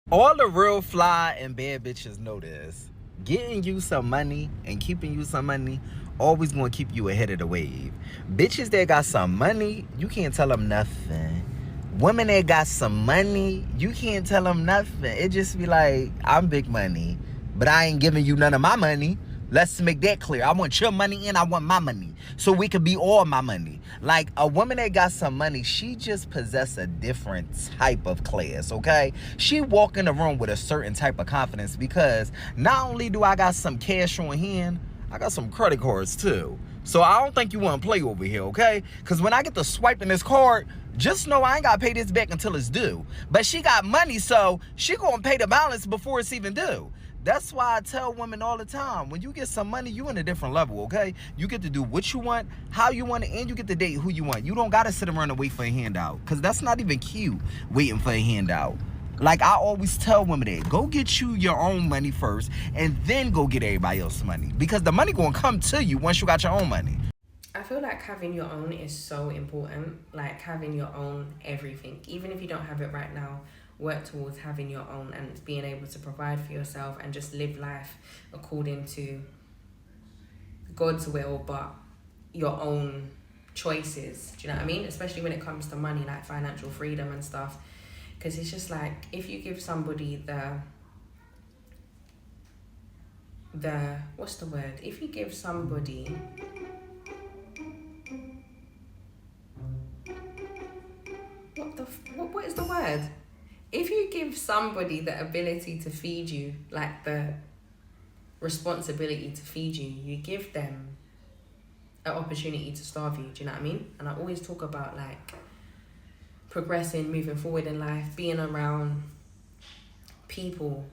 All the real fly and bad bitches know this. Getting you some money and keeping you some money always gonna keep you ahead of the wave. Bitches that got some money, you can't tell them nothing. Women that got some money, you can't tell them nothing. It just be like, I'm big money, but I ain't giving you none of my money. Let's make that clear. I want your money and I want my money. So we could be all my money. Like a woman that got some money, she just possess a different type of class, okay? She walk in the room with a certain type of confidence because not only do I got some cash on hand, I got some credit cards too. So I don't think you want to play over here, okay? Because when I get to swiping this card, just know I ain't got to pay this back until it's due. But she got money, so she going to pay the balance before it's even due. That's why I tell women all the time, when you get some money, you in a different level, okay? You get to do what you want, how you want it, and you get to date who you want. You don't got to sit around and wait for a handout, because that's not even cute, waiting for a handout. Like I always tell women that, go get you your own money first, and then go get everybody else's money, because the money gonna come to you once you got your own money. I feel like having your own is so important, like having your own everything. Even if you don't have it right now, work towards having your own and being able to provide for yourself and just live life according to God's will, but your own choices. Do you know what I mean? Especially when it comes to money, like financial freedom and stuff. Because it's just like, if you give somebody what's the word? If you give somebody what is the word? If you give somebody the ability to feed you, like the responsibility to feed you, you give them an opportunity to starve you. Do you know what I mean? And I always talk about like progressing, moving forward in life, being around people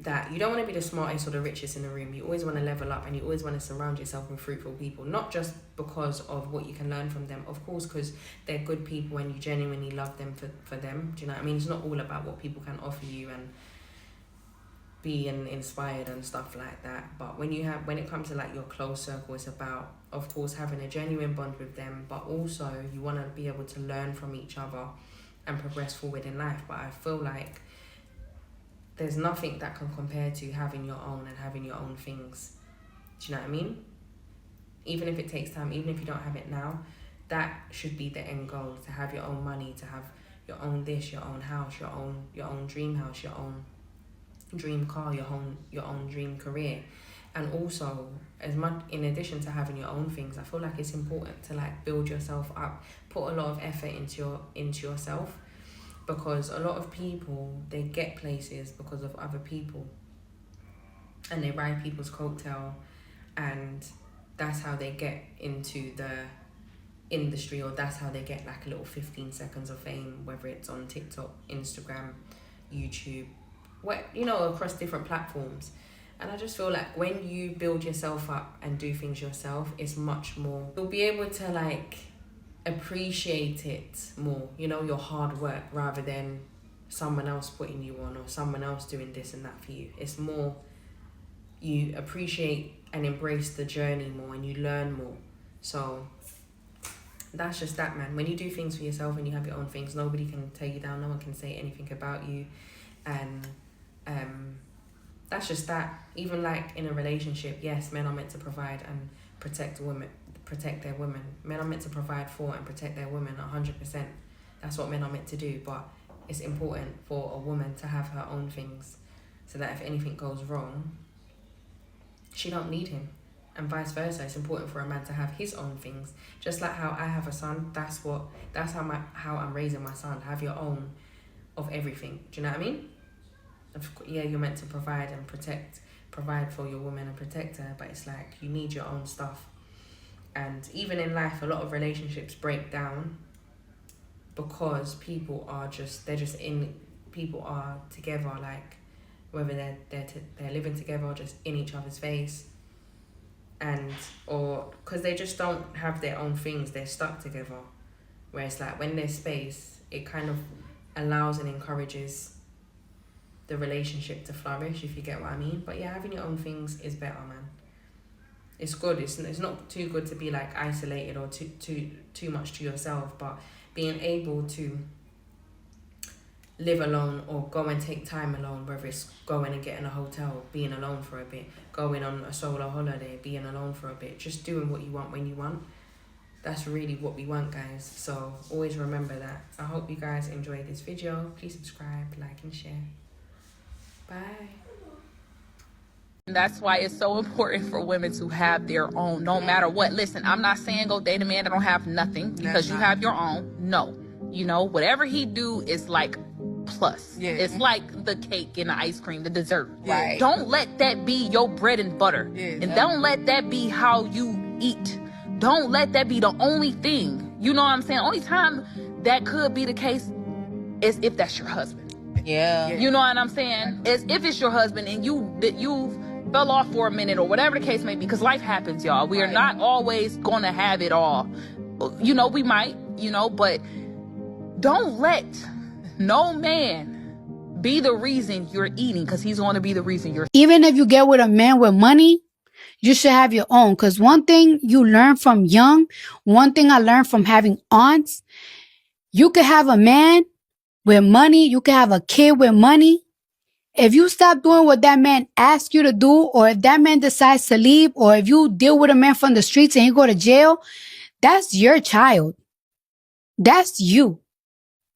that you don't want to be the smartest or the richest in the room. You always want to level up, and you always want to surround yourself with fruitful people, not just because of what you can learn from them, of course, because they're good people and you genuinely love them for them. Do you know what I mean? It's not all about what people can offer you and being inspired and stuff like that. But when it comes to like your close circle, it's about, of course, having a genuine bond with them, but also you want to be able to learn from each other and progress forward in life. But I feel like there's nothing that can compare to having your own and having your own things. Do you know what I mean? Even if it takes time, even if you don't have it now, that should be the end goal, to have your own money, to have your own this, your own house, your own dream house, your own dream car, your own dream career. And also, as much in addition to having your own things, I feel like it's important to like build yourself up, put a lot of effort into yourself. Because a lot of people, they get places because of other people, and they ride people's coattail, and that's how they get into the industry, or that's how they get like a little 15 seconds of fame, whether it's on TikTok, Instagram, YouTube, across different platforms. And I just feel like when you build yourself up and do things yourself, it's much more, you'll be able to like appreciate it more, your hard work, rather than someone else putting you on or someone else doing this and that for you. It's more, you appreciate and embrace the journey more, and you learn more. So that's just that, man. When you do things for yourself and you have your own things, nobody can tear you down, no one can say anything about you. And that's just that. Even like in a relationship, yes, men are meant to provide and protect their women. Men are meant to provide for and protect their women 100%. That's what men are meant to do. But it's important for a woman to have her own things, so that if anything goes wrong, she don't need him. And vice versa, it's important for a man to have his own things. Just like how I have a son, that's how I'm raising my son. Have your own of everything. Do you know what I mean? Yeah, you're meant to provide and provide for your woman and protect her, but it's like you need your own stuff. And even in life, a lot of relationships break down because people are together, like whether they're living together or just in each other's face, or because they just don't have their own things, they're stuck together. Where it's like when there's space, it kind of allows and encourages the relationship to flourish, if you get what I mean. But yeah, having your own things is better, man. It's good. It's not too good to be like isolated or too much to yourself, but being able to live alone or go and take time alone, whether it's going and getting a hotel, being alone for a bit, going on a solo holiday, being alone for a bit, just doing what you want when you want. That's really what we want, guys. So always remember that. I hope you guys enjoyed this video. Please subscribe, like, and share. Bye. That's why it's so important for women to have their own, no matter what. Listen, I'm not saying go date a man that don't have nothing, because you have your own. No. You know, whatever he do is like plus. Yeah. It's like the cake and the ice cream, the dessert. Right. Don't let that be your bread and butter. Yeah. And don't let that be how you eat. Don't let that be the only thing. You know what I'm saying? Only time that could be the case is if that's your husband. Yeah. You know what I'm saying? Is if it's your husband and you fell off for a minute or whatever the case may be, because life happens, y'all. We are not always going to have it all. You know, we might, you know, but don't let no man be the reason you're eating, because he's going to be the reason you're... Even if you get with a man with money, you should have your own. Because one thing you learn from young, one thing I learned from having aunts, you could have a man with money, you could have a kid with money. If you stop doing what that man asks you to do, or if that man decides to leave, or if you deal with a man from the streets and you go to jail, that's your child. That's you.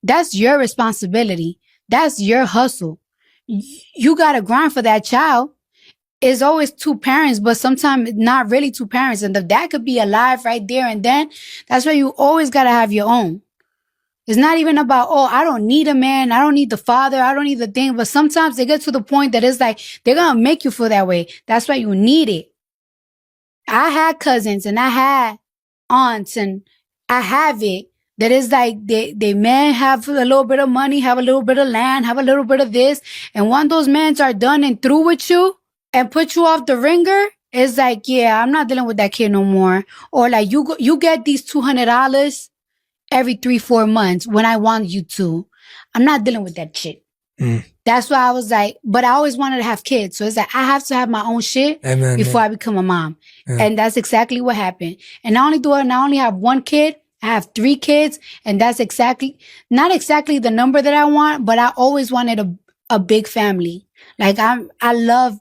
That's your responsibility. That's your hustle. You got to grind for that child. It's always two parents, but sometimes not really two parents. And if that could be alive right there and then, that's why you always got to have your own. It's not even about, oh, I don't need a man. I don't need the father. I don't need the thing. But sometimes they get to the point that it's like, they're going to make you feel that way. That's why you need it. I had cousins and I had aunts and I have it. That is like, they men have a little bit of money, have a little bit of land, have a little bit of this. And when those men are done and through with you and put you off the ringer, it's like, yeah, I'm not dealing with that kid no more. Or like, you get these $200 every 3-4 months when I want you to. I'm not dealing with that shit. That's why I was like, but I always wanted to have kids. So it's like, I have to have my own shit before I become a mom. And that's exactly what happened. And not only have one kid, I have 3 kids. And that's not exactly the number that I want, but I always wanted a big family. Like I love